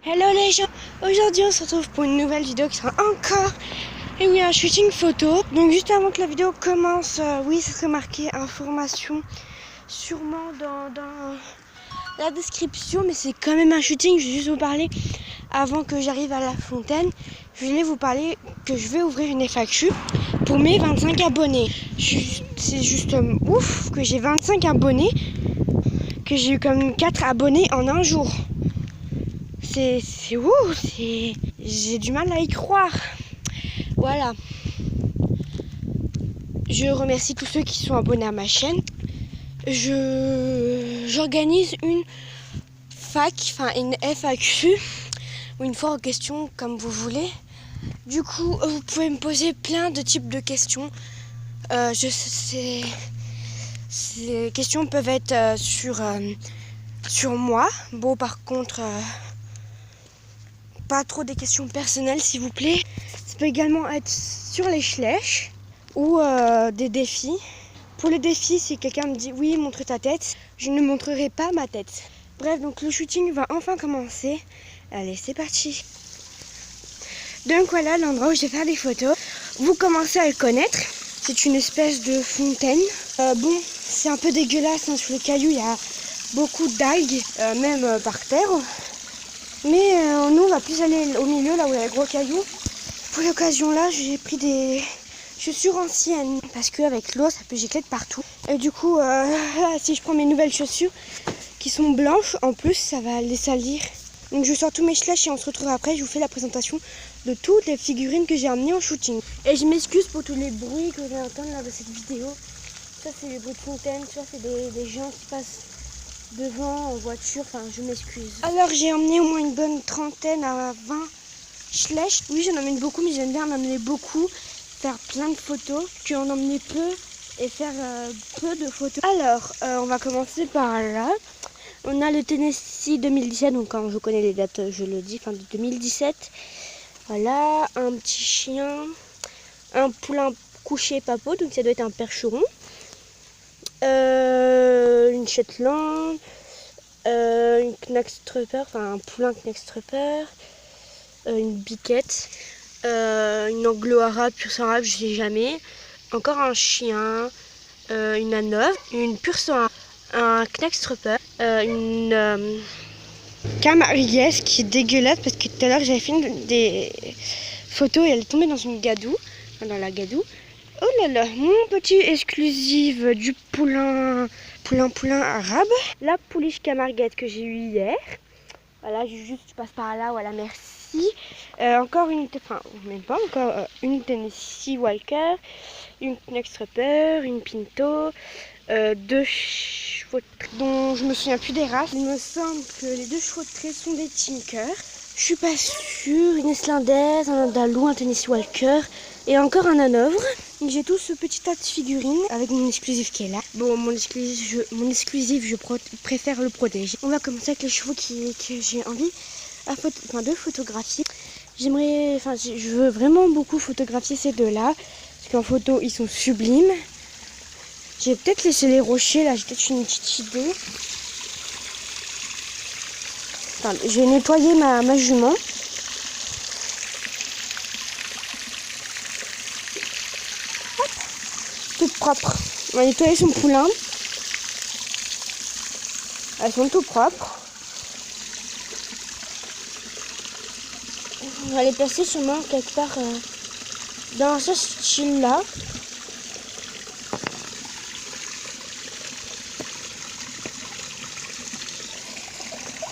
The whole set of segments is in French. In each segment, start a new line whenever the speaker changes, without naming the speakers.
Hello les gens, aujourd'hui on se retrouve pour une nouvelle vidéo qui sera encore, et oui, un shooting photo. Donc juste avant que la vidéo commence, oui, ça serait marqué information sûrement dans la description, mais c'est quand même un shooting. Je vais juste vous parler avant que j'arrive à la fontaine. Je voulais vous parler que je vais ouvrir une FAQ pour mes 25 abonnés. C'est juste ouf que j'ai 25 abonnés, que j'ai eu comme 4 abonnés en un jour. C'est ouf, j'ai du mal à y croire. Voilà. Je remercie tous ceux qui sont abonnés à ma chaîne. J'organise une une FAQ ou une foire aux questions comme vous voulez. Du coup, vous pouvez me poser plein de types de questions. Ces questions peuvent être sur moi. Bon, par contre, pas trop des questions personnelles, s'il vous plaît. Ça peut également être sur les schlèches ou des défis. Pour les défis, si quelqu'un me dit oui, montre ta tête, je ne montrerai pas ma tête. Bref, donc le shooting va enfin commencer. Allez, c'est parti. Donc voilà l'endroit où je vais faire des photos. Vous commencez à le connaître. C'est une espèce de fontaine. Bon, c'est un peu dégueulasse, hein, sur les cailloux, il y a beaucoup d'algues, même par terre. Mais nous, on va plus aller au milieu, là où il y a les gros cailloux. Pour l'occasion là, j'ai pris des chaussures anciennes parce qu'avec l'eau, ça peut gicler de partout. Et du coup, si je prends mes nouvelles chaussures qui sont blanches, en plus, ça va les salir. Donc je sors tous mes schlèches et on se retrouve après. Je vous fais la présentation de toutes les figurines que j'ai amenées en shooting. Et je m'excuse pour tous les bruits que vous allez entendre là de cette vidéo. Ça, c'est les bruits de fontaine, ça, c'est des gens qui passent devant en voiture, enfin je m'excuse. Alors j'ai emmené au moins une bonne trentaine à 20 schlèches. Oui, j'en emmène beaucoup, mais j'aime bien en emmener beaucoup, faire plein de photos, qu'en emmener peu et faire peu de photos. Alors, on va commencer par là. On a le Tennessee 2017, donc quand je connais les dates, je le dis, fin de 2017. Voilà, un petit chien, un poulain couché papeau, donc ça doit être un percheron. Une Shetland, une Knackstrupper, enfin un poulain Knackstrupper, une biquette, une anglo-arabe, pure sang arabe, je sais jamais, encore un chien, une anove, une pure sang arabe, un Knackstrupper, une camarguaise qui est dégueulasse parce que tout à l'heure j'avais fait des photos et elle est tombée dans une gadoue, enfin dans la gadoue. Oh là là, mon petit exclusif du poulain arabe. La pouliche camarguette que j'ai eue hier. Voilà, je passe par là, voilà, merci. Encore une, enfin, même pas, encore une Tennessee Walker, une Knackstrupper, une Pinto, deux chevaux dont je me souviens plus des races. Il me semble que les deux chevaux de trait sont des Tinker. Je suis pas sûre, une Islandaise, un Andalou, un Tennessee Walker et encore un hanovre. J'ai tout ce petit tas de figurines avec mon exclusif qui est là. Bon, mon exclusif, je préfère le protéger. On va commencer avec les chevaux que j'ai envie de photographier. Je veux vraiment beaucoup photographier ces deux-là. Parce qu'en photo, ils sont sublimes. J'ai peut-être laissé les rochers, là, j'ai peut-être une petite idée. Attends, je vais nettoyer ma jument. Hop, toute propre. On va nettoyer son poulain. Elles sont tout propres. On va les placer sûrement quelque part dans ce style-là.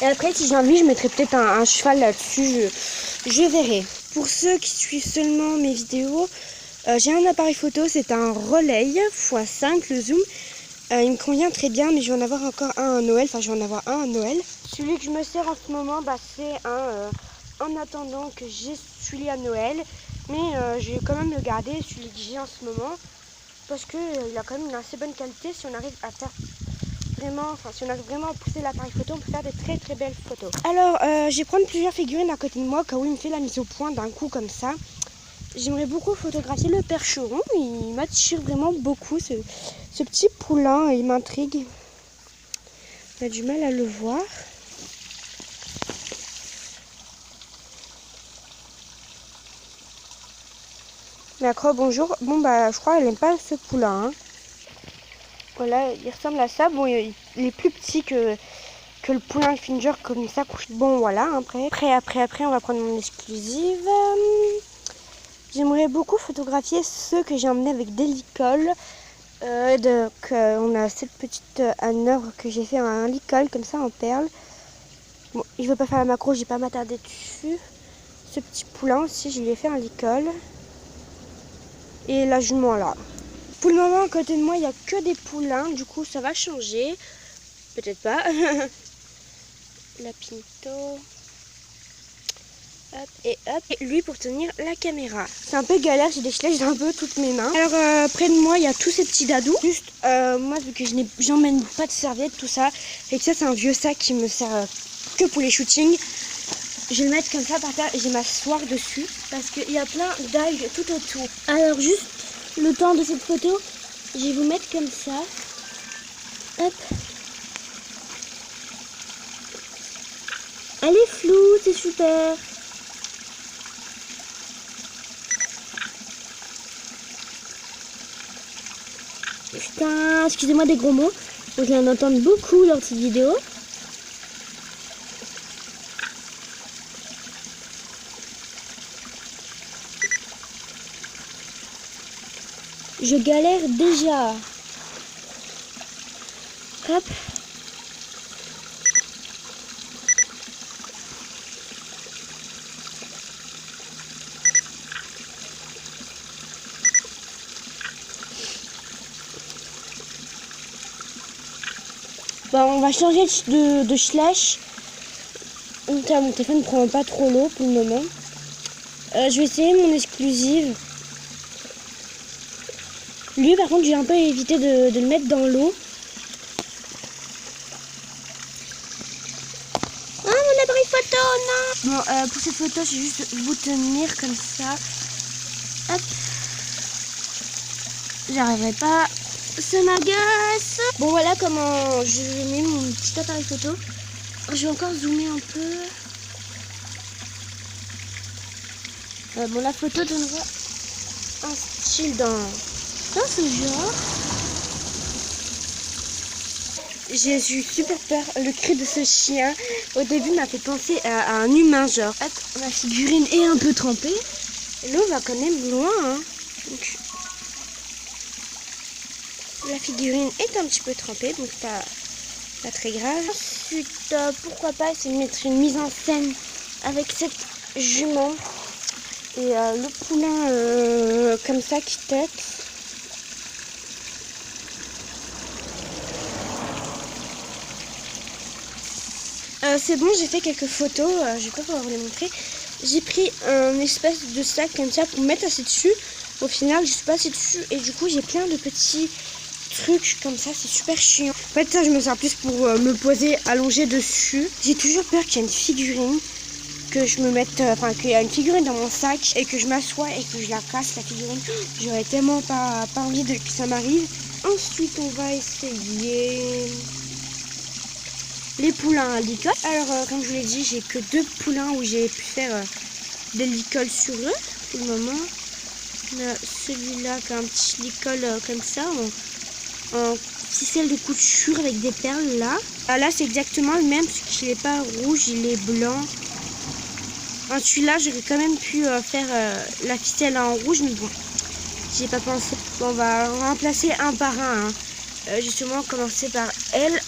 Et après, si j'ai envie, je mettrai peut-être un cheval là-dessus. Je verrai. Pour ceux qui suivent seulement mes vidéos, j'ai un appareil photo. C'est un Relay x5, le zoom. Il me convient très bien, mais je vais en avoir encore un à Noël. Enfin, je vais en avoir un à Noël. Celui que je me sers en ce moment, c'est un en attendant que j'ai celui à Noël. Mais je vais quand même le garder, celui que j'ai en ce moment. Parce qu'il a quand même une assez bonne qualité. Si on arrive à faire si on arrive vraiment à pousser l'appareil photo, on peut faire des très très belles photos. Alors, je vais prendre plusieurs figurines à côté de moi, car oui, il me fait la mise au point d'un coup comme ça. J'aimerais beaucoup photographier le percheron, il m'attire vraiment beaucoup, ce petit poulain, il m'intrigue. On a du mal à le voir. Macro, bonjour. Bon bah je crois qu'elle n'aime pas ce poulain. Hein. Voilà, il ressemble à ça. Bon, il est plus petit que le poulain Finger comme ça. Bon voilà, après, on va prendre mon exclusive. J'aimerais beaucoup photographier ceux que j'ai emmenés avec des licoles. Donc on a cette petite œuvre que j'ai fait un licol comme ça en perles. Bon, je veux pas faire la macro, j'ai pas m'attarder dessus. Ce petit poulain aussi, je lui ai fait un licol. Et la jument là. Pour le moment, à côté de moi, il n'y a que des poulains. Du coup, ça va changer. Peut-être pas. La pinto. Hop et hop. Et lui pour tenir la caméra. C'est un peu galère, j'ai des chlèches d'un peu toutes mes mains. Alors, près de moi, il y a tous ces petits dadous. Juste, moi, vu que j'emmène pas de serviettes, tout ça. Et que ça, c'est un vieux sac qui me sert que pour les shootings. Je vais le mettre comme ça par terre et je vais m'asseoir dessus. Parce qu'il y a plein d'algues tout autour. Alors, juste le temps de cette photo, je vais vous mettre comme ça. Hop. Elle est floue, c'est super. Putain, excusez-moi des gros mots. Je viens d'entendre beaucoup dans cette vidéo. Je galère déjà. Hop. Bon, on va changer de schlech. Mon téléphone ne prend pas trop l'eau pour le moment. Je vais essayer mon exclusive. Lui, par contre, j'ai un peu évité de le mettre dans l'eau. Oh, mon appareil photo, non! Bon, pour cette photo, je vais juste vous tenir comme ça. Hop. J'arriverai pas. Ça m'agace. Bon, voilà comment je mets mon petit appareil photo. Je vais encore zoomer un peu. Bon, la photo donnera un style dans ce genre. J'ai eu super peur. Le cri de ce chien, au début, m'a fait penser à un humain, genre. Hop, ma figurine est un peu trempée. L'eau va quand même loin. Hein. Donc, la figurine est un petit peu trempée, donc pas très grave. Ensuite, pourquoi pas essayer de mettre une mise en scène avec cette jument. Et le poulain comme ça qui tète. C'est bon, j'ai fait quelques photos, je vais pas pouvoir vous les montrer. J'ai pris un espèce de sac comme ça pour mettre assez dessus. Au final, je suis pas assez dessus et du coup, j'ai plein de petits trucs comme ça, c'est super chiant. En fait, ça, je me sers plus pour me poser allongée dessus. J'ai toujours peur qu'il y ait une figurine, que je me mette, qu'il y a une figurine dans mon sac et que je m'assois et que je la casse, la figurine. J'aurais tellement pas envie que ça m'arrive. Ensuite, on va essayer les poulains à licol. Alors, comme je vous l'ai dit, j'ai que 2 poulains où j'ai pu faire des licols sur eux pour le moment. On a celui-là qui a un petit licol comme ça, en ficelle de couture avec des perles là. Là, c'est exactement le même, parce qu'il n'est pas rouge, il est blanc. Celui-là, j'aurais quand même pu faire la ficelle en rouge, mais bon, j'ai pas pensé. Bon, on va remplacer un par un. Hein. Justement, commencer par elle.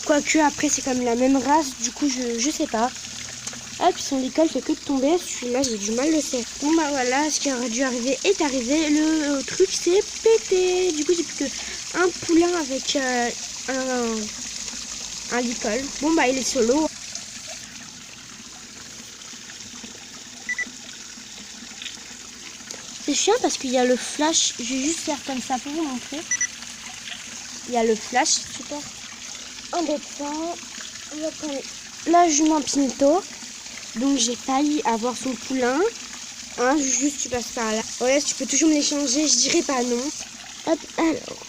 Quoique après c'est comme la même race, du coup je sais pas. Ah puis son licol fait que de tomber, celui-là j'ai du mal le faire. Bon bah voilà, ce qui aurait dû arriver est arrivé, le truc s'est pété. Du coup j'ai plus que un poulain avec un licol. Bon bah il est solo. C'est chiant parce qu'il y a le flash, je vais juste faire comme ça pour vous montrer. Il y a le flash, super embêtant. On va prendre la jument pinto. Donc j'ai failli avoir son poulain. Hein, juste tu passes par là. Ouais, tu peux toujours me l'échanger, je dirais pas non. Hop, alors.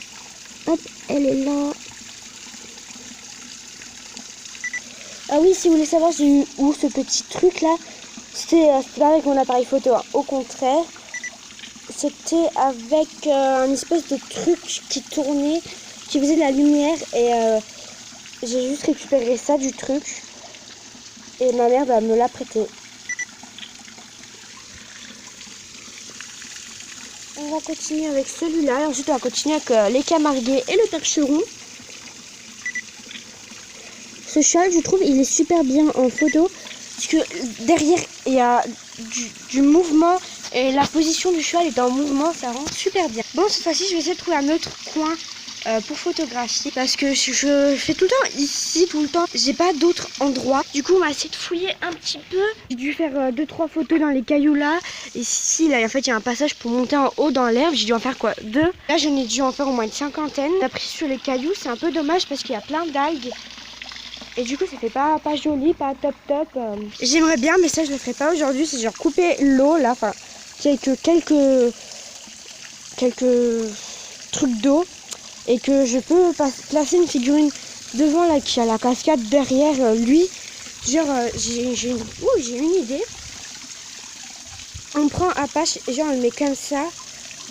Hop, elle est là. Ah oui, si vous voulez savoir, j'ai eu où ce petit truc là. C'était pas avec mon appareil photo, hein. Au contraire, c'était avec un espèce de truc qui tournait, qui faisait de la lumière et j'ai juste récupéré ça du truc et ma mère me l'a prêté. On va continuer avec celui-là et ensuite on va continuer avec les camarguais et le percheron. Ce cheval, je trouve, il est super bien en photo parce que derrière il y a du mouvement et la position du cheval est en mouvement, ça rend super bien. Bon, cette fois-ci je vais essayer de trouver un autre coin pour photographier parce que je fais tout le temps ici, tout le temps, j'ai pas d'autres endroits. Du coup on va essayer de fouiller un petit peu. J'ai dû faire 2-3 photos dans les cailloux là, et ici là en fait il y a un passage pour monter en haut dans l'herbe. J'ai dû en faire quoi, 2. Là j'en ai dû en faire au moins une cinquantaine. D'après sur les cailloux, c'est un peu dommage parce qu'il y a plein d'algues et du coup ça fait pas joli, pas top. J'aimerais bien, mais ça je le ferai pas aujourd'hui, c'est genre couper l'eau là, enfin quelques trucs d'eau, et que je peux placer une figurine devant là qui a la cascade derrière lui. Genre j'ai une idée. On prend Apache et genre on le met comme ça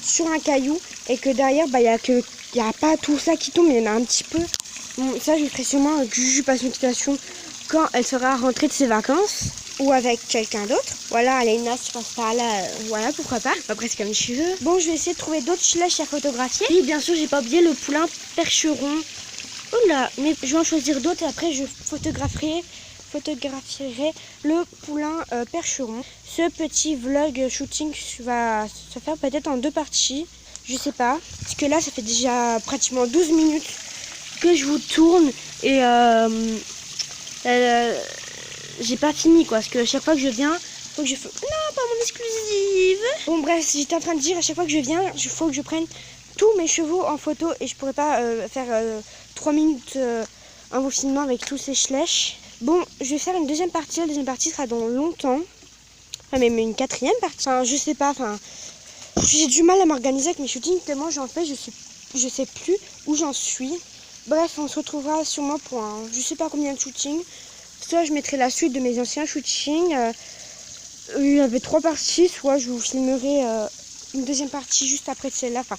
sur un caillou et que derrière il y a pas tout ça qui tombe, mais il y en a un petit peu. Bon, ça je le ferai sûrement avec Juju passe notification quand elle sera rentrée de ses vacances ou avec quelqu'un d'autre. Voilà, Alena, si tu passes par là, voilà, pourquoi pas. Après c'est comme tu veux. Bon, je vais essayer de trouver d'autres chlèches à photographier. Et bien sûr, j'ai pas oublié le poulain percheron. Oula, mais je vais en choisir d'autres et après je photographierai le poulain percheron. Ce petit vlog shooting va se faire peut-être en 2 parties, je sais pas. Parce que là, ça fait déjà pratiquement 12 minutes que je vous tourne et j'ai pas fini quoi, parce que chaque fois que je viens, faut que je fasse... Non, pas mon exclusive. Bon bref, j'étais en train de dire à chaque fois que je viens, il faut que je prenne tous mes chevaux en photo et je pourrais pas faire 3 minutes un confinement avec tous ces chlèches. Bon, je vais faire une deuxième partie, la deuxième partie sera dans longtemps. Enfin, même une 4e partie. Enfin, je sais pas, enfin... J'ai du mal à m'organiser avec mes shootings, tellement j'en fais, je sais plus où j'en suis. Bref, on se retrouvera sûrement pour je sais pas combien de shootings. Soit je mettrai la suite de mes anciens shootings. Il y avait 3 parties, soit je vous filmerai une deuxième partie juste après celle-là. Enfin,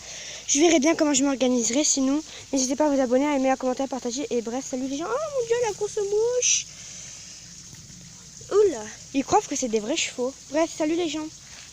je verrai bien comment je m'organiserai. Sinon, n'hésitez pas à vous abonner, à aimer, à commenter, à partager. Et bref, salut les gens. Oh mon dieu, la grosse mouche. Oula, ils croient que c'est des vrais chevaux. Bref, salut les gens.